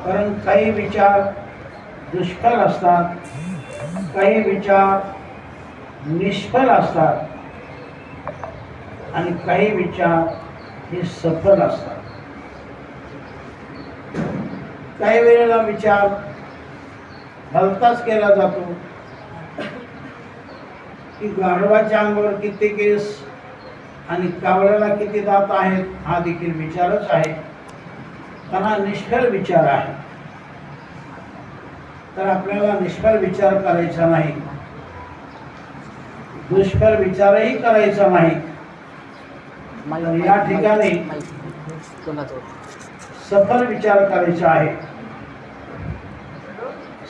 कारण काही विचार दुष्फल असतात, काही विचार निष्फल असतात आणि काही विचार हे सफल असतात. काही वेळेला विचार भलताच केला जातो की गाढवाच्या अंगावर किती केस आणि कावळ्याला किती दात आहेत हा देखील विचारच आहे, कारण हा निष्फळ विचार आहे. तर आपल्याला निष्फळ विचार करायचा नाही, दुष्फळ विचारही करायचा नाही. तर या ठिकाणी सफल विचार करायचा आहे.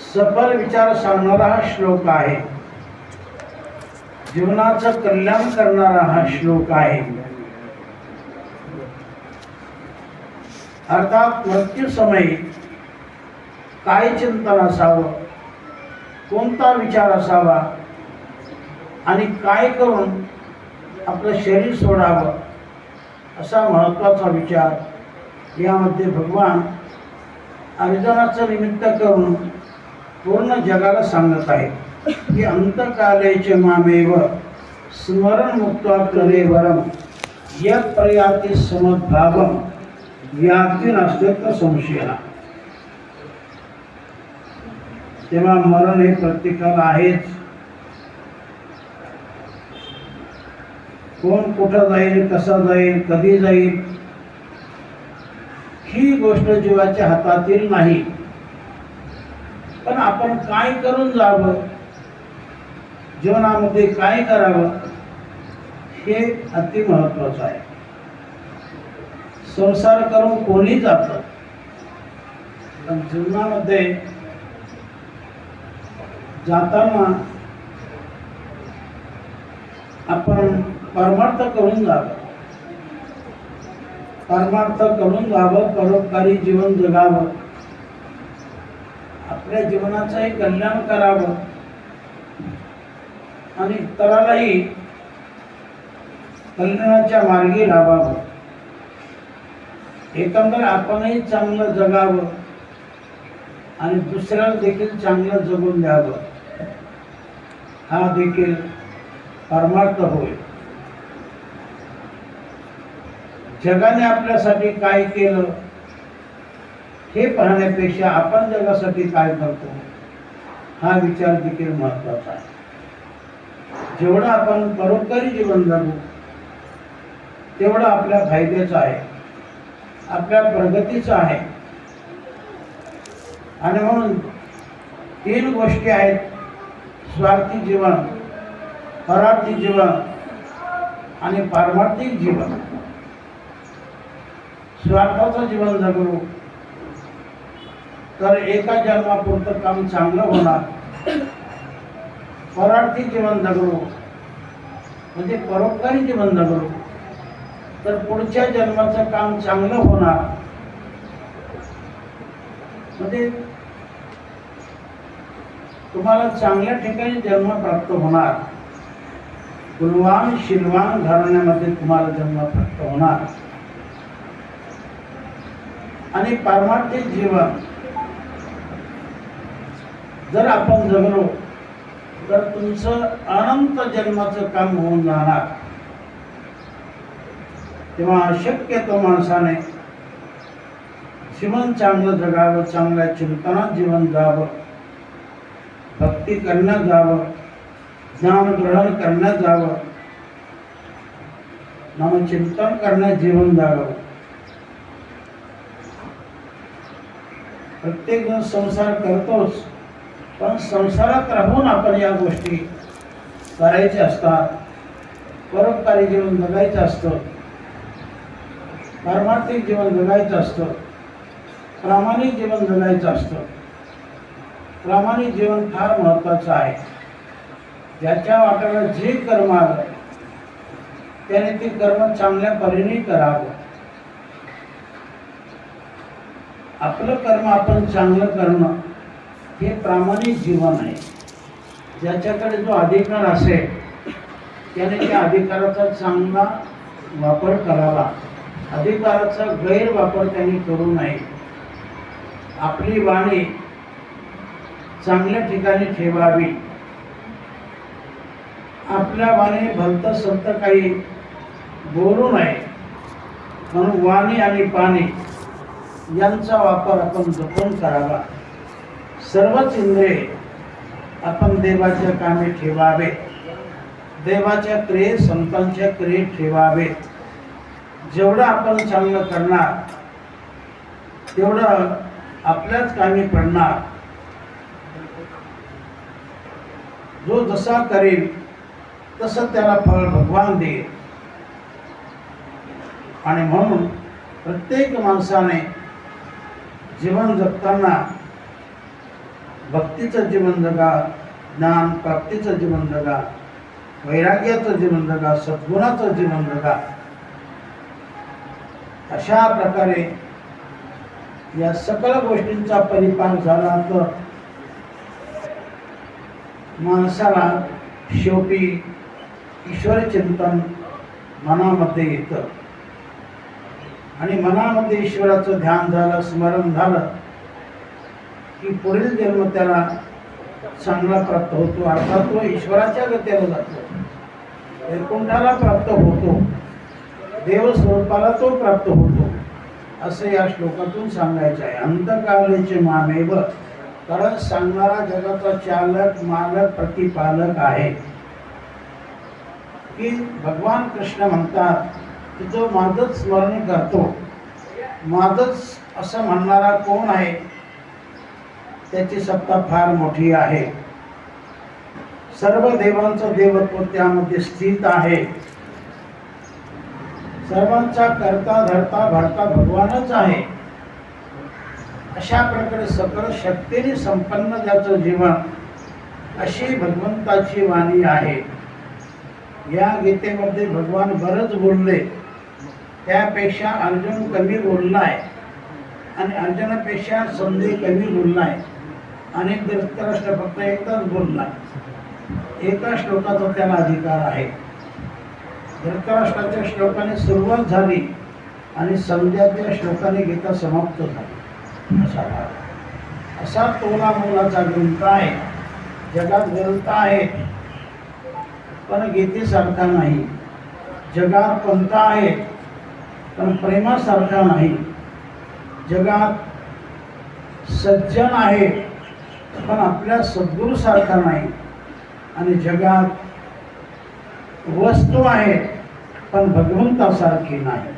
सफल विचार सांगणारा हा श्लोक आहे, जीवनाचं कल्याण करणारा हा श्लोक आहे. अर्थात मृत्यू समयी काय चिंतन असावं, कोणता विचार असावा आणि काय करून आपलं शरीर सोडावं असा महत्त्वाचा विचार यामध्ये भगवान अर्जुनाचं निमित्त करून पूर्ण जगाला सांगत आहे की अंतकालेच मामेव स्मरण मुक्त्वा कलेवरम यत् प्रयाति समद्भावम याती नास्त्यत्र संशयः. तेव्हा मरण हे प्रत्येकाला आहेच. कोण कुठं जाईल, कसा जाईल, कधी जाईल ही गोष्ट जीवाच्या हातातील नाही. पण आपण काय करून जावं, जीवनामध्ये काय करावं हे अति महत्त्वाचं आहे. संसार करून कोणी जातं, पण जीवनामध्ये जाताना आपण परमार्थ करून जावं, परमार्थ करून जावं, परोपकारी जीवन जगावं, आपल्या जीवनाचंही कल्याण करावं आणि इतरालाही कल्याणाच्या मार्गी लावावं. एकंदर आपणही चांगलं जगावं आणि दुसऱ्याला देखील चांगलं जगून द्यावं, हा देखील परमार्थ होय. जगाने आपल्यासाठी काय केलं हे पाहण्यापेक्षा आपण जगासाठी काय करतो हा विचार देखील महत्त्वाचा आहे. जेवढं आपण परोपकारी जीवन जगू तेवढं आपल्या फायद्याचं आहे, आपल्या प्रगतीचं आहे. आणि म्हणून 3 गोष्टी आहेत, स्वार्थी जीवन, परार्थी जीवन आणि पारमार्थिक जीवन. स्वार्थाचं जीवन जगलो तर एका जन्मापुरतं काम चांगलं होणार. परार्थी जीवन जगलो म्हणजे परोपकारी जीवन जगलो तर पुढच्या जन्माचं काम चांगलं होणार. म्हणजे तुम्हाला चांगल्या ठिकाणी जन्म प्राप्त होणार, कुलवान शीलवान घराण्यामध्ये तुम्हाला जन्म प्राप्त होणार. आणि पारमार्थिक जीवन जर आपण जगलो तर तुमचं अनंत जन्माचं काम होऊन जाणार. तेव्हा शक्यतो माणसाने जीवन चांगलं जगावं, चांगल्या चिंतनात जीवन जावं, भक्ती करण्यात जावं, ज्ञान ग्रहण करण्यात जावं, नामचिंतन करण्यात जीवन जावं. प्रत्येक जण संसार करतोच, पण संसारात राहून आपण या गोष्टी करायच्या असतात. परोपकारी जीवन जगायचं असतं, पारमार्थिक जीवन जगायचं असतं, प्रामाणिक जीवन जगायचं असतं. प्रामाणिक जीवन फार महत्त्वाचं आहे. ज्याच्या वाट्याला जे कर्म आलं त्याने ते कर्म चांगल्या परीने करावं. आपलं कर्म आपण चांगलं करणं हे प्रामाणिक जीवन आहे. ज्याच्याकडे जो अधिकार असेल त्याने त्या अधिकाराचा चांगला वापर करावा, अधिकाराचा गैरवापर त्यांनी करू नये. आपली वाणी चांगल्या ठिकाणी ठेवावी. आपल्या वाणी भलतं सलतं काही बोलू नये. म्हणून वाणी आणि पाणी यांचा वापर आपण जपून करावा. सर्वच इंद्रिये आपण देवाच्या कामी ठेवावे. देवाच्या क्रियेत, संतांच्या क्रियेत ठेवावे. जेवढं आपण चांगलं करणार तेवढं आपल्याच कामी पडणार. जो जसा करेल तसं त्याला फळ भगवान देईल. आणि म्हणून प्रत्येक माणसाने जीवन जगताना भक्तीचं जीवन जगा, ज्ञान प्राप्तीचं जीवन जगा, वैराग्याचं जीवन जगा, सद्गुणाचं जीवन जगा. अशा प्रकारे या सकल गोष्टींचा परिपाक झाला तर माणसाला शेवटी ईश्वर चिंतन मनामध्ये येतं. आणि मनामध्ये ईश्वराचं ध्यान झालं, स्मरण झालं की पुढील जन्म त्याला चांगला प्राप्त होतो. अर्थात तो ईश्वराच्या गतीला जातो, वैकुंठाला प्राप्त होतो, देवस्वरूपाला तो प्राप्त होतो, असं या श्लोकातून सांगायचं आहे. अंतकालेचे मामेव, कारण सांगणारा जगाचा चालक, मालक, प्रतिपालक आहे. की भगवान कृष्ण म्हणतात की जो माझंच स्मरण करतो, माझंच असं म्हणणारा कोण आहे, त्याची सत्ता फार मोठी आहे. सर्व देवांचं देवत्व त्यामध्ये स्थित आहे. सर्वांचा करता धरता भरता भगवानच आहे. अशा प्रकारे सकल शक्तीने संपन्न ज्याचं जीवन, अशी भगवंताची वाणी आहे. या गीतेमध्ये भगवान बरंच बोलले, त्यापेक्षा अर्जुन कमी बोललाय आणि अर्जुनापेक्षा संधी कमी बोललाय. आणि धृतराष्ट्र फक्त एकदाच बोलला. एका श्लोकाचा त्याला अधिकार आहे. धृतराष्ट्राच्या श्लोकाने सुरुवात झाली आणि संध्याच्या श्लोकाने गीता समाप्त झाली. असा तोला मोलाचा ग्रंथ आहे. जगात ग्रंथ आहे पण गीतेसारखा नाही. जगात पंथ आहे पण प्रेमासारखा नाही. जगात सज्जन आहे पण आपल्या सद्गुरूसारखा नाही. आणि जगात वस्तू आहे पण भगवंतासारखी नाही.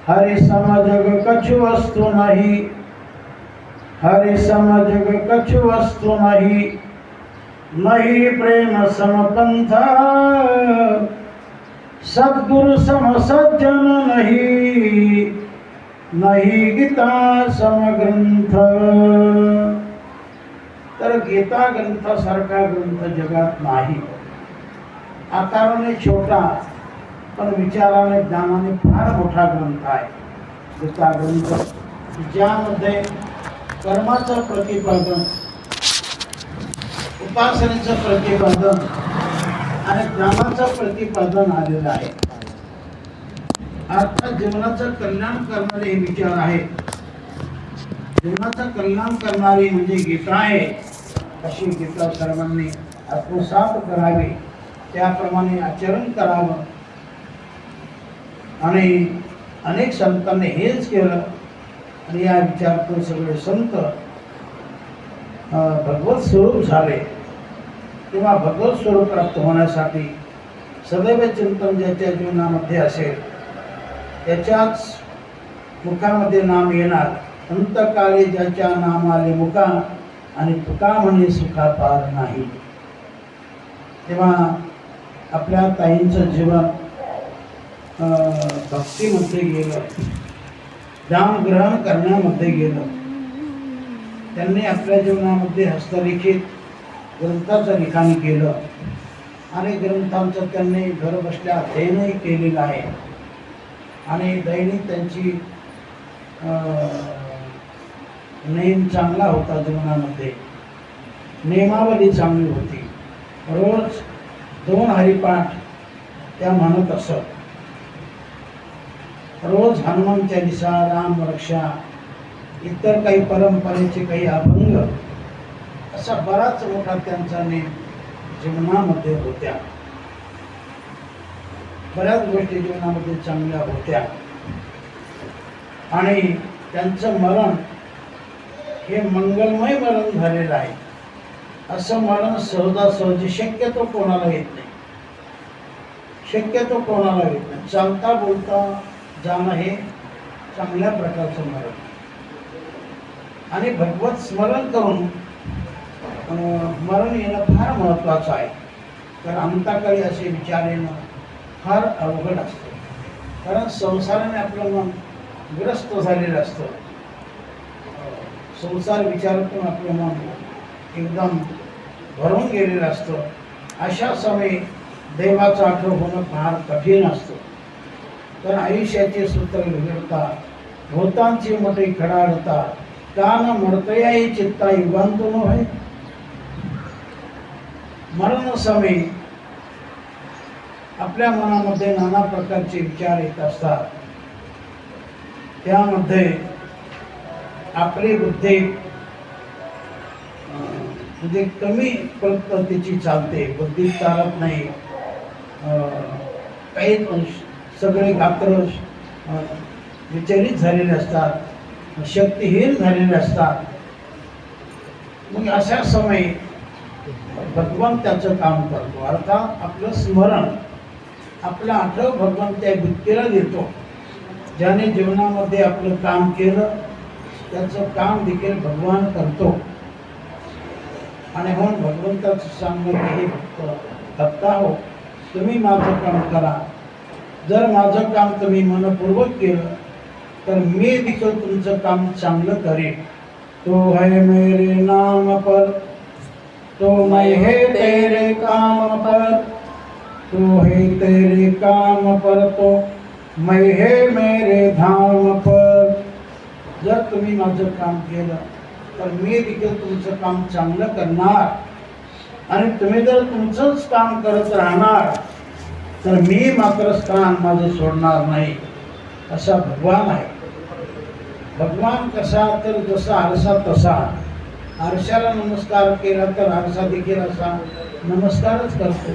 हरि सम जग कछु वस्तू नाही, हरि सम जग कछु वस्तू नाही, नहीं प्रेम सम पंथ, सद्गुरु सम सज्जन नहीं, नहीं गीता सम ग्रंथ. तर गीता ग्रंथासारखा ग्रंथ जगात नाही. आकाराने छोटा पण विचाराने, ज्ञानाने फार मोठा ग्रंथ आहे गीता ग्रंथ, ज्यामध्ये कर्माचं प्रतिपादन, उपासनेचं प्रतिपादन आणि ज्ञानाचं प्रतिपादन आलेलं आहे. अर्थात जीवनाचं कल्याण करणारे हे विचार आहेत. जीवनाचं कल्याण करणारी म्हणजे गीता आहे. अशी गीता सर्वांनी आत्मसात करावी, त्याप्रमाणे आचरण करावं. आणि अनेक संतांनी हेच केलं आणि या विचारातून सगळे संत भगवत स्वरूप झाले. तेव्हा भगवत स्वरूप प्राप्त होण्यासाठी सदैव चिंतन ज्याच्या जीवनामध्ये असेल त्याच्याच मुखामध्ये नाम येणार. अंतकाली ज्याच्या नामाले मुखा आणि तुका म्हणे सुखा पार नाही. तेव्हा आपल्या ताईंचं जीवन भक्तीमध्ये गेलं, ज्ञान ग्रहण करण्यामध्ये गेलं. त्यांनी आपल्या जीवनामध्ये हस्तलिखित ग्रंथाचं लिखाण केलं आणि ग्रंथांचं त्यांनी घर बसल्या अध्ययनही केलेलं आहे. आणि दैनिक त्यांची नेम चांगला होता. जीवनामध्ये नेमावली चांगली होती. रोज 2 हरिपाठ त्या म्हणत असत. रोज हनुमान चालीसा, राम रक्षा इतर काही परंपरेचे काही अभंग, असा बराच मोठा त्यांचा नेम जीवनामध्ये होत्या. बऱ्याच गोष्टी जीवनामध्ये चांगल्या होत्या आणि त्यांचं मरण हे मंगलमय मरण झालेलं आहे. असं मरण सहजासहजी शक्यतो कोणाला येत नाही, शक्यतो कोणाला येत नाही. चालता बोलता जाणं हे चांगल्या प्रकारचं मरण आणि भगवत स्मरण करून मरण येणं फार महत्त्वाचं आहे. तर अंताकाळी असे विचार येणं फार अवघड असतं, कारण संसाराने आपलं मन ग्रस्त झालेलं असतं. संसार विचारातून आपलं मन एकदम भरून गेलेलं असतं. अशा समयी देवाचं आठवण होणं फार कठीण असतं. तर आयुष्याचे सूत्र बिघडता, भूतांची मटे खडाडता, कान मरतयाही चित्ता युगांतून होय. मरण समयी आपल्या मनामध्ये नाना प्रकारचे विचार येत असतात. त्यामध्ये आपली बुद्धी म्हणजे कमी पद्धतीची चालते, बुद्धी चालत नाही. काही सगळे गात्र विचलित झालेले असतात, शक्तिहीन झालेले असतात. मग अशा समयी भगवान त्याचं काम करतो. अर्थात आपलं स्मरण, आपला आठव भगवान त्या व्यक्तीला देतो ज्याने जीवनामध्ये आपलं काम केलं. त्याचं काम देखील भगवान करतो. आणि म्हणून भगवंताचं सांगणं की भक्ता हो, तुम्ही माझं काम करा. जर माझं काम तुम्ही मनपूर्वक केलं तर मी देखील तुमचं काम चांगलं करेन. तो है मेरे नाम पर, तो मैं है तेरे काम पर, तो है तेरे काम पर, तो मैं है मेरे धाम पर. जर तुम्ही माझं काम केलं तर मी देखील तुमचं काम चांगलं करणार. आणि तुम्ही जर तुमचंच काम करत राहणार तर मी मात्र स्थान माझं सोडणार नाही. असा भगवान आहे. भगवान कसा, तर जसा आरसा तसा. आरशाला नमस्कार केला तर आरसा देखील असा नमस्कारच करतो.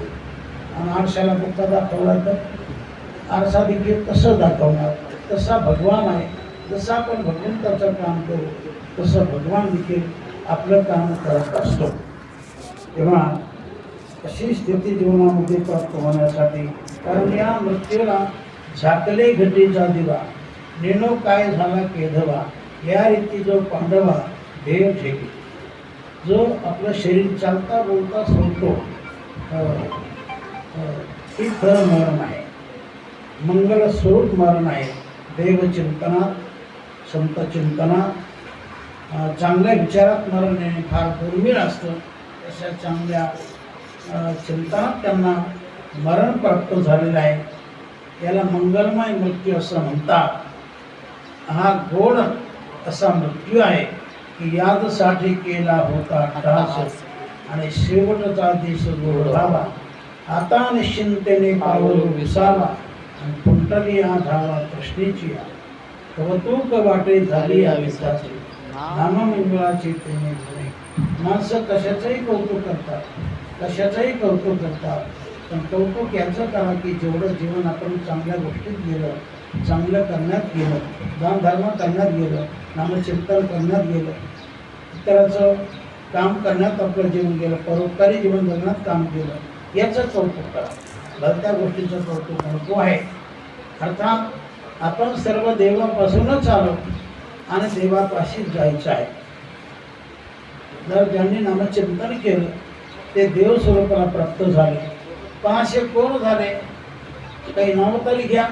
आणि आरशाला बुक्का दाखवला तर आरसा देखील तसं दाखवणार. तसा भगवान आहे. जसं आपण भगवंताचं काम करू तसं भगवान देखील आपलं काम करत असतो. तेव्हा अशी स्थिती जीवनामध्ये प्राप्त होण्यासाठी, कारण या मृत्यूला झाकले घटीचा दिवा, नेणो काय झाला केधवा, या रीती जो पांडवा ध्येय ठेवी. जो आपलं शरीर चालता बोलता सोडतो ही खरं मरण आहे. मंगल स्वरूप मरण आहे. देवचिंतनात, संत चिंतनात, चांगल्या विचारात मरण येणे फार दुर्मिळ असतं. अशा चांगल्या चिंतनात त्यांना मरण प्राप्त झालेलं आहे. याला मंगलमय मृत्यू असं म्हणतात. हा गोड असा मृत्यू आहे की यादसाठी केला होता त्रास आणि शेवटचा दिस गोड व्हावा. आता निश्चिंतेने पावल विसावा आणि कुंटली या धावा कृष्णेची कौतुक वाटे झाली या विसाची नाममंगळाची प्रेमे झाले. माणसं कशाचंही कौतुक करतात, कशाचंही कौतुक करतात. पण कौतुक याचं करा की जेवढं जीवन आपण चांगल्या गोष्टीत गेलं, चांगलं करण्यात गेलं, दान धर्म करण्यात गेलं, नामचिंतन करण्यात गेलं, इतराचं काम करण्यात आपलं जीवन गेलं, परोपकारी जीवन जगण्यात काम केलं, याचं कौतुक करा. भलत्या गोष्टीचं कौतुक नको आहे. अर्थात आपण सर्व देवापासूनच आलो आणि देवापाशीच जायचं आहे. जर ज्यांनी नामचिंतन केलं ते देव स्वरूपाला प्राप्त झाले. पण असे कोण झाले, काही नाव तरी घ्या.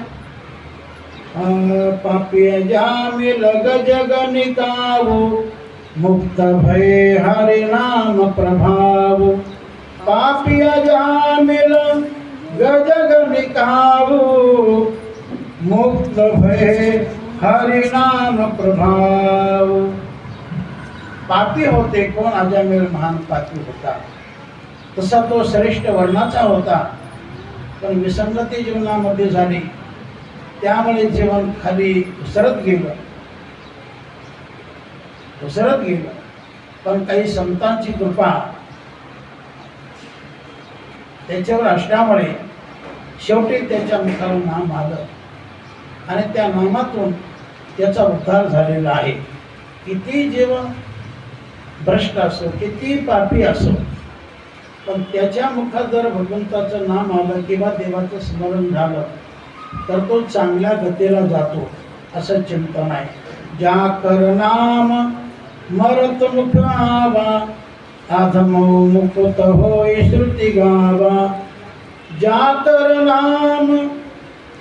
पापी जामी लग जग निकावू, मुक्त भय हरि नाम प्रभाव. पापी जामी लग जग निकावू, मुक्त भय हरि नाम प्रभाव. पापी होते कोण? अजामिळ महान पापी होता. तसा तो श्रेष्ठ वर्णाचा होता. पण विसंगती जीवनामध्ये झाली, त्यामुळे जीवन खाली घसरत गेलं. घसरत गेलं. पण काही संतांची कृपा त्याच्यावर असल्यामुळे शेवटी त्याच्या मुखाला नाम आलं आणि त्या नामातून त्याचा उद्धार झालेला आहे. किती जीव भ्रष्ट असो, किती पापी असो, पण त्याच्या मुखात जर भगवंताचं नाम आलं किंवा देवाचं स्मरण झालं तर तो चांगल्या गतीला जातो असं चिंतन आहे. ज्या कर नाम मरत मुख आवा, आधमो मुकुत होय श्रुती गावा. ज्या कर नाम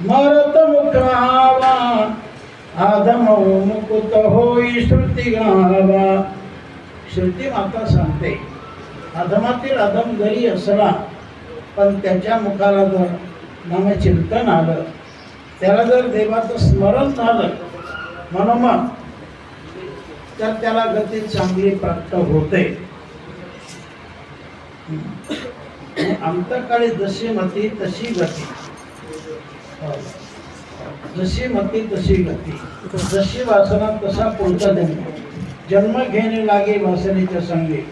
मरत मुख आवा, आधमो मुकुत होय श्रुती गावा. श्रुती माता सांगते अधमातील अधम जरी असला पण त्याच्या मुखाला जर नामचिंतन आलं, त्याला जर देवाचं स्मरण झालं मनोमन, तर त्याला गती चांगली प्राप्त होते. अंतकाळी जशी मती तशी गती, जशी मती तशी गती, जशी वासना तसा पुढचा जन्म. जन्म घेणे लागे वासनेच्या संगे,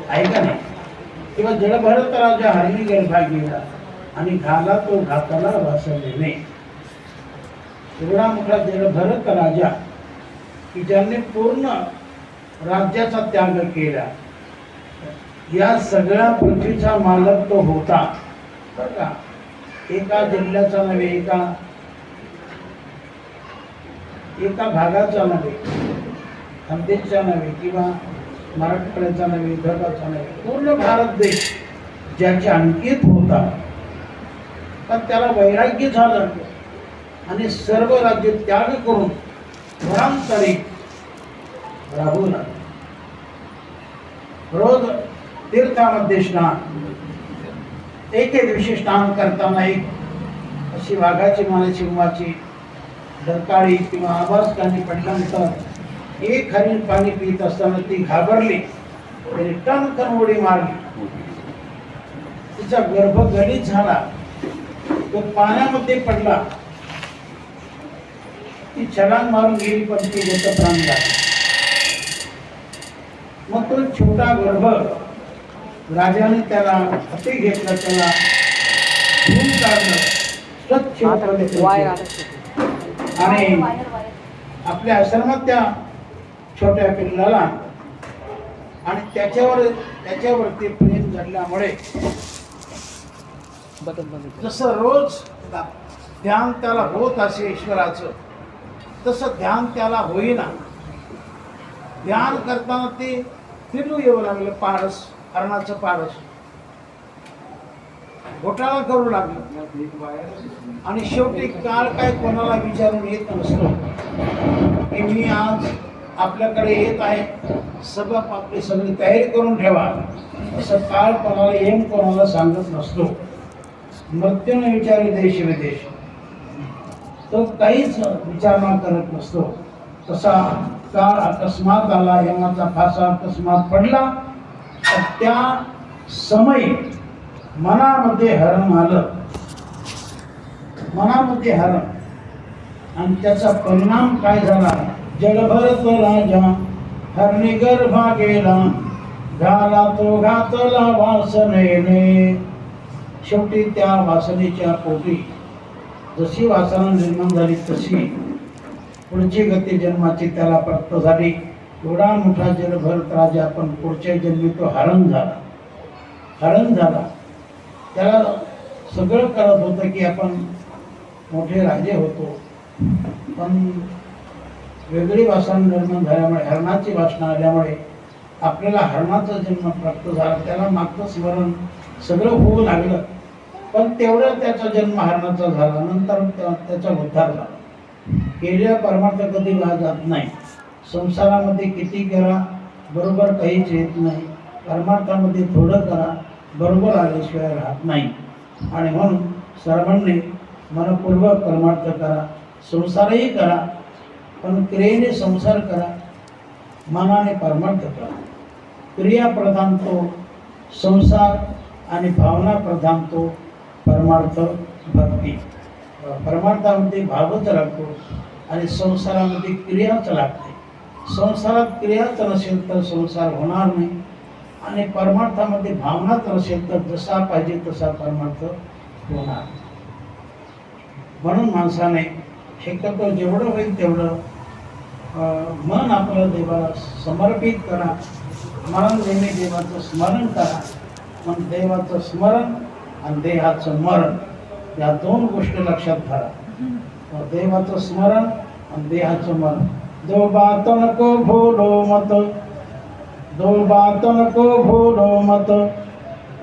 आहे का नाही? किंवा जडभरत राजा हरणी गर्भा गेला आणि घाला तो घाताला वासनेने. एवढा मोठा जडभरत राजा की ज्याने पूर्ण राज्याचा त्याग केला, या सगळ्या पृथ्वीचा मालक तो होता बरं का. एका जिल्ह्याचा नव्हे, एका भागाचा नव्हे, खानदेशचा नव्हे किंवा मराठवाड्याचा नव्हे, विदर्भाचा नव्हे, पूर्ण भारत देश ज्याच्या अंकित होता. पण त्याला वैराग्य झालं आणि सर्व राज्य त्याग करून वरांतरी राहू लागला. रोज तीर्थामध्ये स्नान, एके दिवशी स्नान करताना एक अशी वाघाची माने सिंहाची डरकाळी किंवा आवाज कानी पडल्यानंतर एक हरिण पाणी पित असताना ती घाबरली, त्याने टणकन उडी मारली, तिचा गर्भ गलित झाला, तो पाण्यामध्ये पडला, ती छलांग मारून गेली पण ती गतप्राण झाली. मग तो छोटा गर्भ राजाने त्याला हाती घेतला, त्याला धुवून काढलं, स्वच्छ आणि आपल्या आश्रमात त्या छोट्या पिल्लाला आणि त्याच्यावरती प्रेम झाल्यामुळे जसं रोज ध्यान त्याला होत असे ईश्वराचं, तसं ध्यान त्याला होईना. ध्यान करताना ते फिरू येऊ लागलं, पारस, हरणाचं पारस घोटाळा करू लागलं. आणि शेवटी काळ काय कोणाला विचारून येत नसतो की मी आज आपल्याकडे येत आहे, सगळं आपली सगळी तयारी करून ठेवा, असं काळ कोणाला येऊन कोणाला सांगत नसतो. मृत्यूने विचारी देश विदेश, तो काहीच विचारणा करत नसतो. तसा काळ अकस्मात आला, यमाचा फासा अकस्मात पडला, तर त्या समयी मनामध्ये हरण आलं, मनामध्ये हरण, आणि त्याचा परिणाम काय झाला? जडभरत राजा हरणी गर्भा गेला, घाला तो घातला वासनेने. शेवटी त्या वासनेच्या पोटी जशी वासना निर्माण झाली तशी पुढची गती जन्माची त्याला प्राप्त झाली. एवढा मोठा जडभरत राजा, पण पुढच्या जन्मी तो हरण झाला. त्याला सगळं कळत होतं की आपण मोठे राजे होतो, पण वेगळी वासना निर्माण झाल्यामुळे, हरणाची वासना आल्यामुळे आपल्याला हरणाचा जन्म प्राप्त झाला. त्याला मागचं स्मरण सगळं होऊ लागलं, पण तेवढं त्याचा जन्म हरणाचा झाला. नंतर त्याचा उद्धार झाला. केलेला परमार्थ कधी वाया जात नाही. संसारामध्ये किती करा बरोबर काहीच येत नाही, परमार्थामध्ये थोडं करा बरोबर आल्याशिवाय राहत नाही. आणि म्हणून सर्वांनी मनपूर्वक परमार्थ करा, संसारही करा, पण क्रियेने संसार करा, मनाने परमार्थ करा. क्रिया प्रधान तो संसार आणि भावना प्रधान तो परमार्थ भक्ती. परमार्थामध्ये भावच लागतो आणि संसारामध्ये क्रियाच लागते. संसारात क्रियाच नसेल तर संसार होणार नाही, आणि परमार्थामध्ये भावनाच नसेल तर जसा पाहिजे तसा परमार्थ होणार. म्हणून माणसाने शक्यतो जेवढं होईल तेवढं मन आपलं देवाला समर्पित करा. मन नेहमी देवाचं स्मरण करा. मग देवाचं स्मरण आणि देहाचं मरण या दोन गोष्टी लक्षात धरा. देवाचं स्मरण आणि देहाचं मरण, दो बात नको भूलो मत, दो बात नको भूलो मत,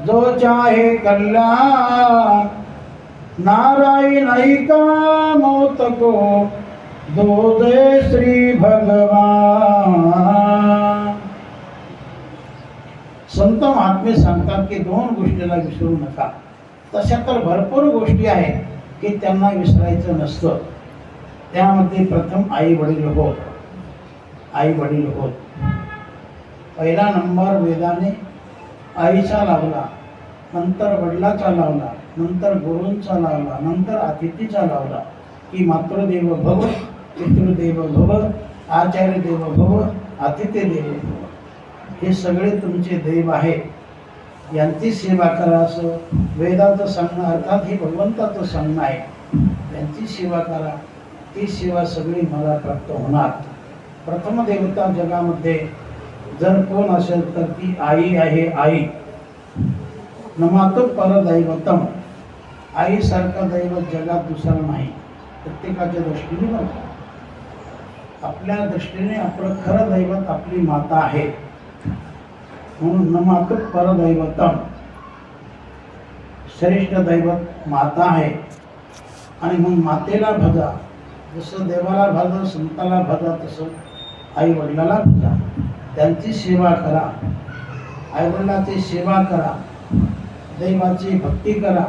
जो चाहे कल्याण नारायण ऐका मौत को, दो दे श्री भगवान. संत महात्मे सांगतात की दोन गोष्टीला विसरू नका. तशा तर भरपूर गोष्टी आहेत की त्यांना विसरायचं नसतं. त्यामध्ये प्रथम आई वडील होत. आई वडील होत. पहिला नंबर वेदाने आईचा लावला, नंतर वडिलाचा लावला, नंतर गुरूंचा लावला, नंतर अतिथीचा लावला की मातृदेव भव, पितृदेव भव, आचार्य देव भव, अतिथी देव भव. हे सगळे तुमचे देव आहेत, यांची सेवा करा असं वेदाचं सांगणं, अर्थात हे भगवंताचं सांगणं आहे. यांची सेवा करा, ती सेवा सगळी मला प्राप्त होणार. प्रथम देवता जगामध्ये जर कोण असेल तर ती आई आहे. आई नमातो परदैवतम. आईसारखा दैवत जगात दुसरा नाही. प्रत्येकाच्या दृष्टीने बघा, आपल्या दृष्टीने आपलं खरं दैवत आपली माता आहे. म्हणून नमातो परदैवतम, श्रेष्ठ दैवत माता आहे. आणि मग मातेला भजा, जसं देवाला भजा, संताला भजा, तसं आई वडिलाला भजा. त्यांची सेवा करा, आई वडिलाची सेवा करा, दैवाची भक्ती करा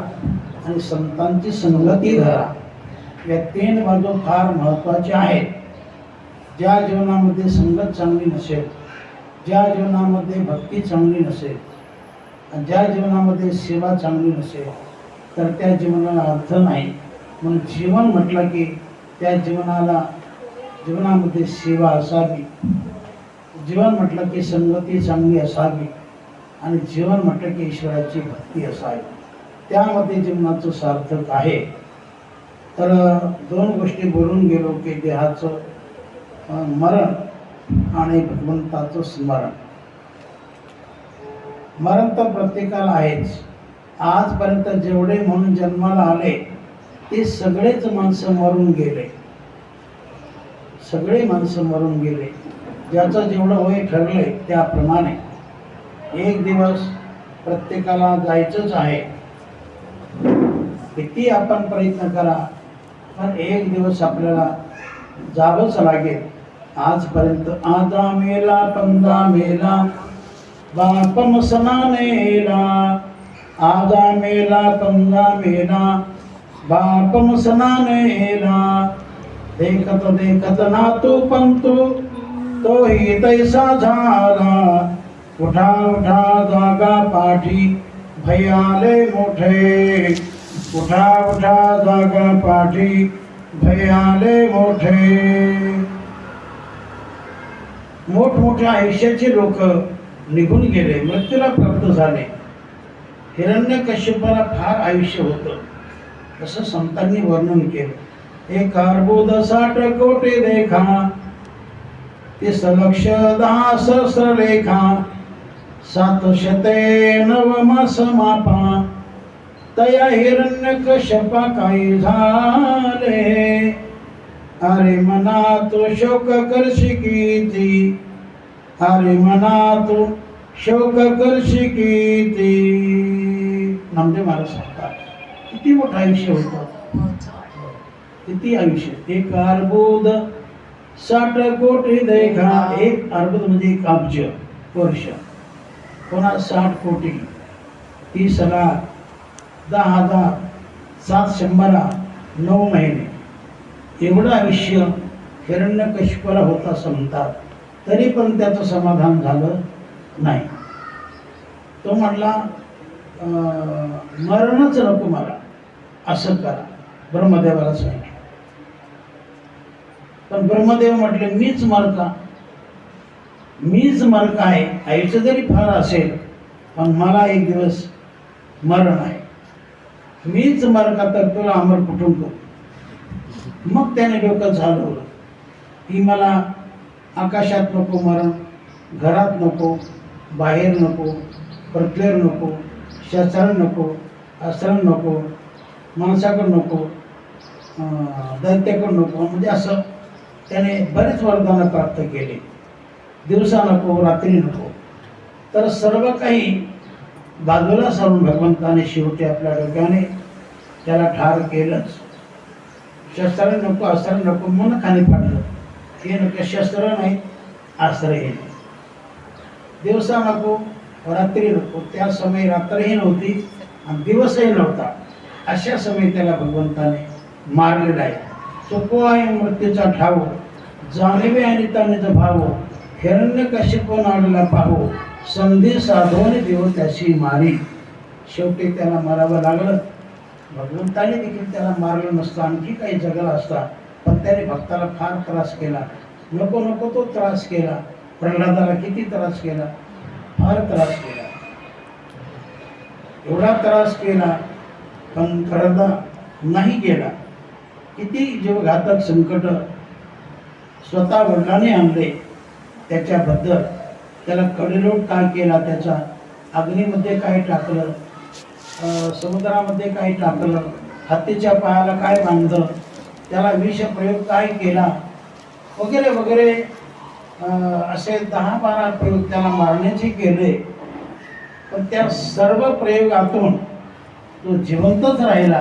आणि संतांची संगती धरा. या तीन बाजू फार महत्त्वाच्या आहेत. ज्या जीवनामध्ये संगत चांगली नसेल, ज्या जीवनामध्ये भक्ती चांगली नसेल, आणि ज्या जीवनामध्ये सेवा चांगली नसेल तर त्या जीवनाला अर्थ नाही. म्हणून जीवन म्हटलं की त्या जीवनामध्ये सेवा असावी, जीवन म्हटलं की संगती चांगली असावी, आणि जीवन म्हटलं की ईश्वराची भक्ती असावी. त्यामध्ये जीवनाचं सार्थक आहे. तर दोन गोष्टी बोलून गेलो की देहाचं मरण आणि भगवंताचं स्मरण. मरण तर प्रत्येकाला आहेच. आजपर्यंत जेवढे म्हणून जन्माला आले ते सगळेच माणसं मरून गेले. सगळे माणसं मरून गेले. ज्याचं जेवढं वय ठरले त्याप्रमाणे एक दिवस प्रत्येकाला जायचंच आहे. किती आपण प्रयत्न करा, पण एक दिवस आपल्याला जावंच लागेल. आजपर्यंत आजा मेला पंदा मेला बापम सना नेला, आजा मेला पंदा मेला बापम सना नेला. देखत देखत नातू पंतू तोही तैसा झाला, उठा उठा जागा पाठी भयाले मोठे, उठा उठा जागा पाठी भयाले मोठे. मोठमोठ्या आयुष्याचे लोक निघून गेले, मृत्यूला प्राप्त झाले. हिरण्यकश्यपाला फार आयुष्य होतं, असं संतांनी वर्णन केलं. एक अर्बुद 60 कोटी देखा, 30 लक्ष 10 सहस्र लेखा, 709 मास मापा, तया हिरण्यकश्यपा काही झाले. अरे मना तो शोक करशी किती, अरे मना तो शोक करशी किती. नामदेव महाराज सांगतात किती मोठं आयुष्य होतं, किती आयुष्य. एक अर्बुद 60 कोटी देखा. एक अर्बुद म्हणजे 1 अब्ज वर्ष, पुन्हा 60 कोटी, 30 लाख, 10,000, 700, 9 महिने एवढं आयुष्य हिरण्यकश्यपाला होतं असं म्हणतात. तरी पण त्याचं समाधान झालं नाही. तो म्हटला मरणच नको मला, असं करा. ब्रह्मदेवाला सांगितलं. पण ब्रह्मदेव म्हटले मीच मरता, मीच मरक आहे, आईचं जरी फार असेल पण मला एक दिवस मरण आहे, मीच मरका तर तुला अमर कुठून करू. मग त्याने डोकं झालवलं की मला आकाशात नको मरण, घरात नको, बाहेर नको, पृथ्वीवर नको, शस्त्र नको, अस्त्र नको, माणसाकडं नको, दैत्याकडं नको. म्हणजे असं त्याने बरेच वरदानं प्राप्त केले. दिवसा नको, रात्री नको. तर सर्व काही बाजूला सारून भगवंताने शेवटी आपल्या डोक्याने त्याला ठार केलंच. शस्त्र नको, अस्त्र नको, मन खाली फाडलं. हे नको, शस्त्र नाही, अस्त्रही नाही. दिवसा नको, रात्री नको. त्या समयी रात्रही नव्हती आणि दिवसही नव्हता. अशा समयी त्याला भगवंताने मारलेला आहे. चुको आहे मृत्यूचा ठाव, जाणीवे आणि तानेचा भाव, हिरण्यकश्यप नाडला पाहो, संधी साधवून देव त्याची मारी. शेवटी त्याला मारावं लागलं. भगवंताने देखील त्याला मारलं नसतं, आणखी काही जगला असता, पण त्याने भक्ताला फार त्रास केला. नको नको तो त्रास केला. प्रल्हादाला किती त्रास केला, फार त्रास केला, एवढा त्रास केला पण प्रल्हाद नाही गेला. किती जीवघातक संकट स्वतः वडिलांनी आणले त्याच्याबद्दल. त्याला कडेलोट काय केला, त्याचा अग्नीमध्ये काय टाकलं, समुद्रामध्ये काय टाकलं, हत्तीच्या पायाला काय बांधलं, त्याला विषप्रयोग काय केला, वगैरे वगैरे असे 10-12 प्रयोग त्याला मारण्याचे केले. पण त्या सर्व प्रयोगातून तो जिवंतच राहिला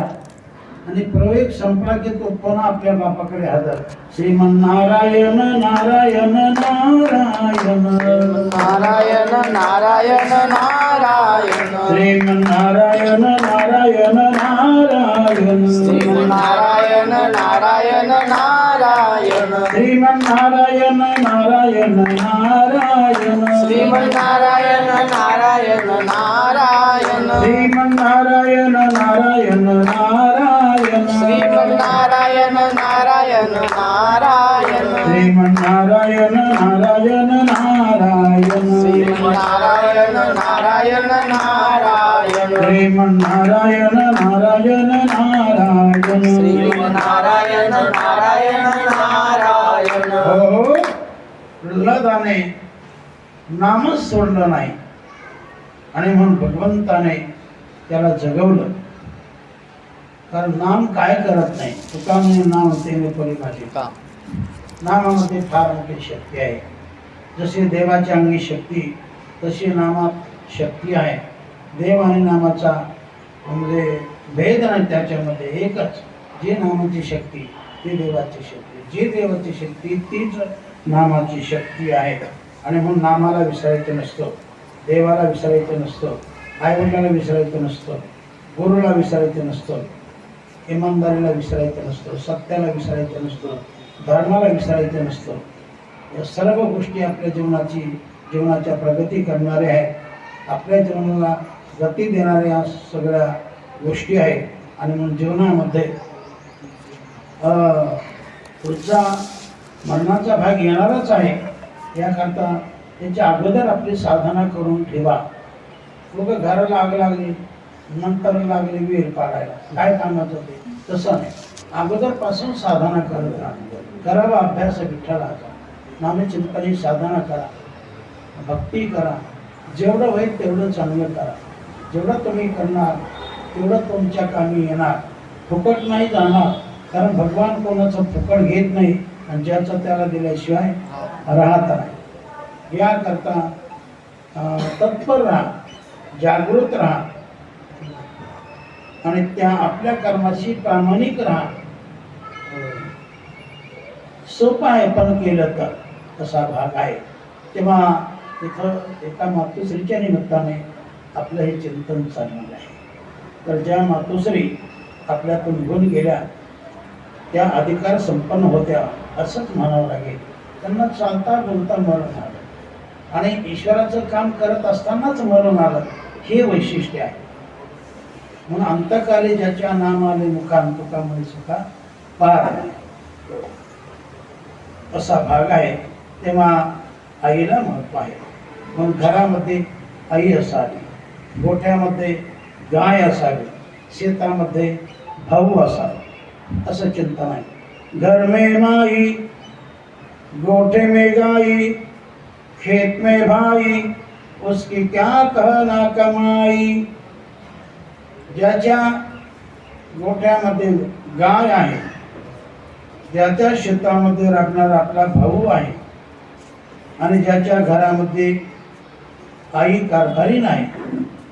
आणि प्रयोग संपला की तो पुन्हा आपल्या बापाकडे हजर. श्रीमन्नारायण नारायण नारायण नारायण नारायण नारायण श्रीमन्नारायण नारायण नारायण श्रीमन्नारायण नारायण नारायण श्रीमन्नारायण नारायण नारायण श्रीमन्नारायण नारायण नारायण श्रीमन्नारायण नारायण नारायण श्रीमन्नारायण नारायण नारायण श्रीमन्नारायण नारायण नारायण श्रीमन्नारायण नारायण नारायण श्रीमन्नारायण नारायण नारायण श्रीमन्नारायण नारायण नारायण. हो, प्रल्हादाने नामच सोडलं नाही आणि म्हणून भगवंताने त्याला जगवलं. कारण नाम काय करत नाही. तुका म्हणे नाम ते परिभाषित. नामामध्ये फार मोठी शक्ती आहे. जशी देवाच्या अंगी शक्ती तशी नामात शक्ती आहे. देव आणि नामाचा म्हणजे भेद नाही त्याच्यामध्ये, एकच. जी नामाची शक्ती ती देवाची शक्ती, जी देवाची शक्ती तीच नामाची शक्ती आहे. आणि म्हणून नामाला विसरायचं नसतं, देवाला विसरायचं नसतं, आईवडिलाला विसरायचं नसतं, गुरुला विसरायचं नसतं, इमानदारीला विसरायचं नसतं, सत्याला विसरायचं नसतं, धर्माला विसरायचं नसतं. या सर्व गोष्टी आपल्या जीवनाच्या प्रगती करणाऱ्या आहेत. आपल्या जीवनाला गती देणाऱ्या सगळ्या गोष्टी आहेत. आणि म्हणून जीवनामध्ये पुढचा मरणाचा भाग येणारच आहे. याकरता त्याच्या अगोदर आपली साधना करून ठेवा. लोक घराला आग लागली नंतर लागले विहीर पाडायला, काय कामाचं ते? तसं नाही. अगोदरपासून साधना करत राहा. करावा अभ्यास विठ्ठलाचा, नामचिंतनाची साधना करा, भक्ती करा. जेवढं होईल तेवढं चांगलं करा. जेवढं तुम्ही करणार तेवढं तुमच्या कामी येणार. फुकट नाही जाणार. कारण भगवान कोणाचं फुकट घेत नाही आणि ज्याचं त्याला दिल्याशिवाय राहत नाही. याकरता तत्पर राहा, जागृत राहा आणि त्या आपल्या कर्माशी प्रामाणिक राहा. सोपं आहे पण केलं तर तसा भाग आहे. तेव्हा तिथं एका मातोश्रीच्या निमित्ताने आपलं हे चिंतन चालणार आहे. तर ज्या मातोश्री आपल्यातून निघून गेल्या त्या अधिकार संपन्न होत्या असंच म्हणावं लागेल. त्यांना चालता बोलता मरण आलं आणि ईश्वराचं काम करत असतानाच मरण आलं, हे वैशिष्ट्य आहे. म्हणून अंतकाली ज्याच्या नाम आले मुखान तुका म्हणे सुखा पार असा भाग आहे. तेव्हा आईला महत्व आहे. मग घरामध्ये आई असावी, गोठ्यामध्ये गाय असावी, शेतामध्ये भाऊ असावा, असं चिंतन आहे. घर में माई, गोठे में गाई, खेत में भाई, उसकी क्या कहना कमाई. ज्याच्या गोठ्यामध्ये गाय आहे, ज्याच्या शेतामध्ये राबणारा आपला भाऊ आहे, आणि ज्याच्या घरामध्ये आई कारभारी नाही,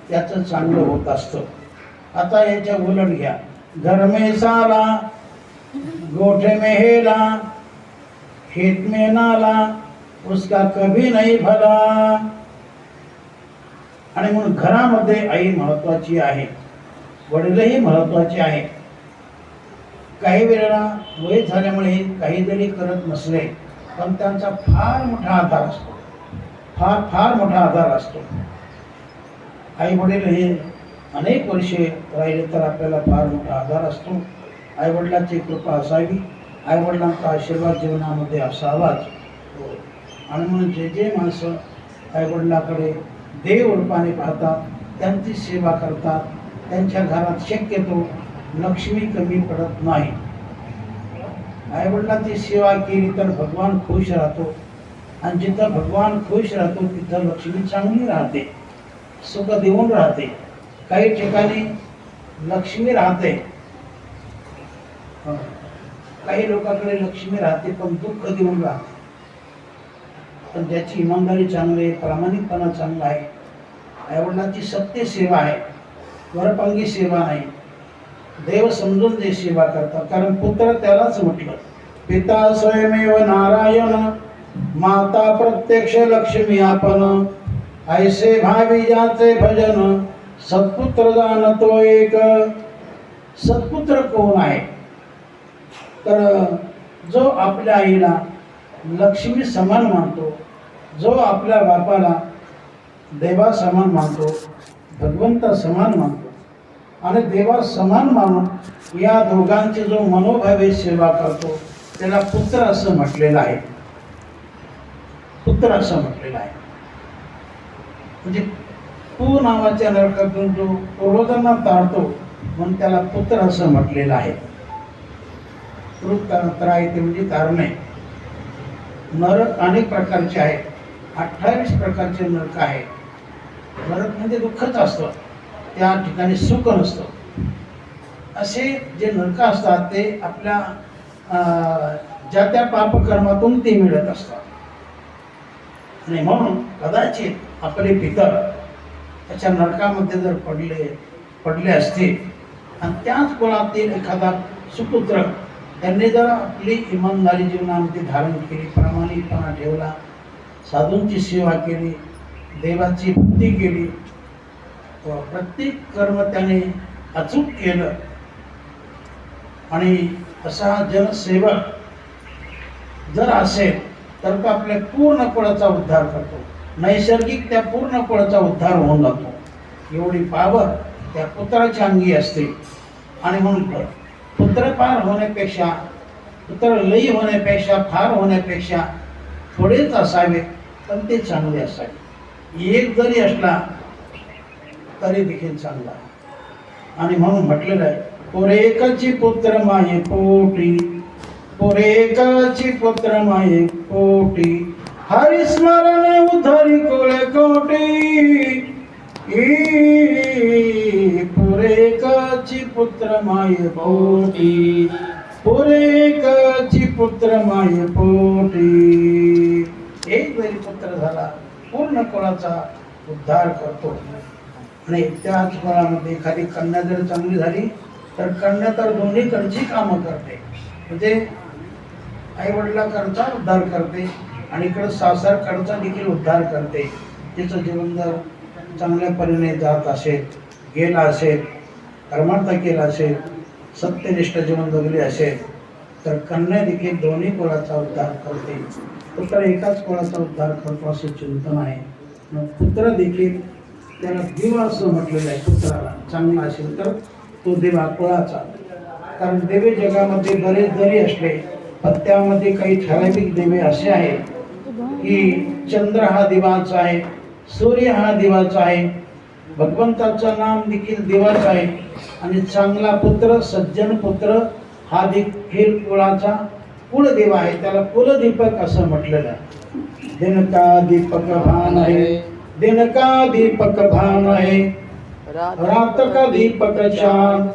त्याचं चांगलं होत असतं. आता याच्या उलट घ्या. घर में साला, गोठे में हेला, खेत में नाला, उसका कभी नहीं भला. आणि म्हणून घरामध्ये आई महत्वाची आहे, वडीलही महत्वाचे आहे. काही वेळेला वय झाल्यामुळे काही जरी करत नसले पण त्यांचा फार मोठा आधार असतो, फार मोठा आधार असतो. आई वडील हे अनेक वर्षे राहिले तर आपल्याला फार मोठा आधार असतो. आईवडिलांची कृपा असावी, आईवडिलांचा आशीर्वाद जीवनामध्ये असावाच. आणि म्हणून जे जे माणसं आईवडिलाकडे देव रूपाने पाहतात, त्यांची सेवा करतात, त्यांच्या घरात शक्यतो लक्ष्मी कमी पडत नाही. आईवडिलांची सेवा केली तर भगवान खुश राहतो, आणि जिथं भगवान खुश राहतो तिथं लक्ष्मी चांगली राहते, सुख देऊन राहते. काही ठिकाणी लक्ष्मी राहते, काही लोकांकडे लक्ष्मी राहते पण दुःख देऊन राहते. पण ज्याची इमानदारी चांगली आहे, प्रामाणिकपणा चांगला आहे, आईवडिलांची सत्य सेवा आहे, वरपांगी सेवा नाही, देव समजून जे सेवा करतात. कारण पुत्र त्यालाच म्हटलं, पिता स्वयमेव नारायण, माता प्रत्यक्ष लक्ष्मी आपण. ऐसे भावी ज्याचे भजन, सत्पुत्र जाणतो एक. सत्पुत्र कोण आहे तर जो आपल्या आईला लक्ष्मी समान मानतो, जो आपल्या बापाला देवा समान मानतो, भगवंता समान मानतो, आणि देवा समान मानून या दोघांची जो मनोभावे सेवा करतो त्याला पुत्र असं म्हटलेलं आहे. पुत्र असं म्हटलेलं आहे. म्हणजे पू नावाच्या नरकातून जो पूर्वजांना तारतो म्हणून त्याला पुत्र असं म्हटलेलं आहे. त्रायते म्हणजे तारणे. नरक अनेक प्रकारचे आहेत, 28 प्रकारचे नरक आहेत. नरक म्हणजे दुःखच असतं, त्या ठिकाणी सुख नसतं. असे जे नरक असतात ते आपल्या ज्या त्या पापकर्मातून ते मिळत असतात. आणि म्हणून कदाचित आपले पितर त्याच्या नरकामध्ये जर पडले असतील आणि त्याच कुळातील एखादा सुपुत्र त्यांनी जर आपली इमानदारी जीवनामध्ये धारण केली, प्रामाणिकपणा ठेवला, साधूंची सेवा केली, देवाची भक्ती केली, प्रत्येक कर्म त्याने अचूक केलं, आणि असा जनसेवक जर असेल तर तो आपल्या पूर्ण कुळाचा उद्धार करतो. नैसर्गिक त्या पूर्ण कुळाचा उद्धार होऊन जातो. एवढी पावर त्या पुत्राच्या अंगी असते. आणि म्हणून पुत्रपार होण्यापेक्षा, पुत्रलयी होण्यापेक्षा, फार होण्यापेक्षा थोडेच असावे पण ते चांगले असावे. एक जरी असला तरी देखील चांगला. आणि म्हणून म्हटलेलं आहे, पुरेकाची पुत्र माये पोटी, पुरेकाची पुत्र माये पोटी, हरिस्मरण उद्धरी कुळे कोटी. पुरेकाची पुत्र माये पोटी, पुरेकाची पुत्र माये पोटी. एक जरी पुत्र झाला पूर्ण कुळाचा उद्धार करतो. आणि त्याच कुळामध्ये एखादी कन्या जर चांगली झाली तर कन्या तर दोन्हीकडची कामं करते. म्हणजे आईवडिलांकडचा उद्धार करते आणि इकडं सासरकडचा देखील उद्धार करते. तिचं जीवन जर चांगल्या परीने जात असेल, गेला असेल, कर्मार्थ केला असेल, सत्यनिष्ठ जीवन जगले असेल तर कन्या देखील दोन्ही कुळाचा उद्धार करते. पुत्र एकाच कुळाचा उद्धार करतो असे चिंतन आहे. पुत्र देखील त्याला देव असं म्हटलेलं आहे. पुत्राला चांगला असेल तर तो देवा कुळाचा. कारण देवे जगामध्ये बरेच जरी असले पण त्यामध्ये काही ठराविक देवे असे आहेत की चंद्र हा दिवाच आहे, सूर्य हा दिवाच आहे, भगवंताचं नाम देखील दिवाच आहे. आणि चांगला पुत्र, सज्जन पुत्र हा देखील कुळाचा कुलदेव आहे. त्याला कुलदीपक असं म्हटलेलं आहे. दिन का दीपक भान है, दिन का दीपक भान है, रात का दीपक चांद,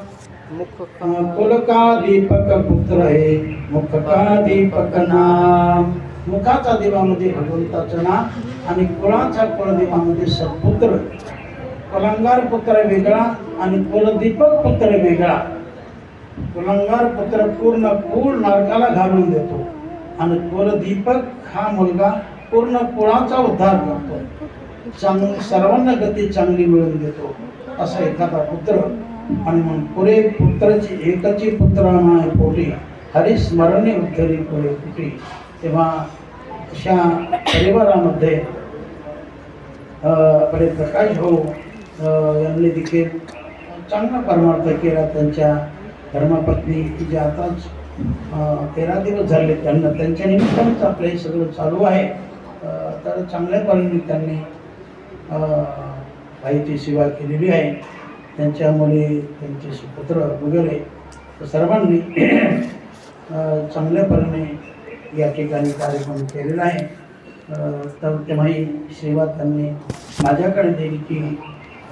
कुल का दीपक पुत्र है, मुख का दीपक नाम. मुखाचा दिवामध्ये भगवंताचं नाम आणि कुळाचा कुलदेवामध्ये सत्पुत्र. कुलांगार पुत्र वेगळा आणि कुलदीपक पुत्र वेगळा. कुलांगार पुत्र पूर्ण कुळ नरकाला घालून देतो आणि कुलदीपक हा मुलगा पूर्ण कुळाचा उद्धार करतो, सर्वांना गती चांगली मिळवून देतो असा एखादा पुत्र. आणि मग पुरे पुत्राची एकाची पुत्र माय पोटी, हरिस्मरणे उद्धरी पुरे पोटी. तेव्हा अशा परिवारामध्ये आपले प्रकाश भाऊ यांनी देखील चांगला परमार्थ केला. त्यांच्या धर्मपत्नी की जे आताच 13 दिवस झाले त्यांना, त्यांच्या निमित्तानंच आपलं हे सगळं चालू आहे. तर चांगल्या परीने त्यांनी आईची सेवा केलेली आहे. त्यांच्यामुळे त्यांचे सुपुत्र वगैरे सर्वांनी चांगल्या परीने या ठिकाणी कार्यक्रम केलेला आहे. तर तेव्हा ही सेवा त्यांनी माझ्याकडे दिली की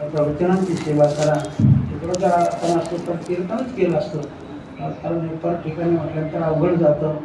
प्रवचनांची सेवा करा. तिकडं जर आपण असतो तर कीर्तनच केलं असतं, कारण एका ठिकाणी म्हटल्यानंतर अवघड जातं.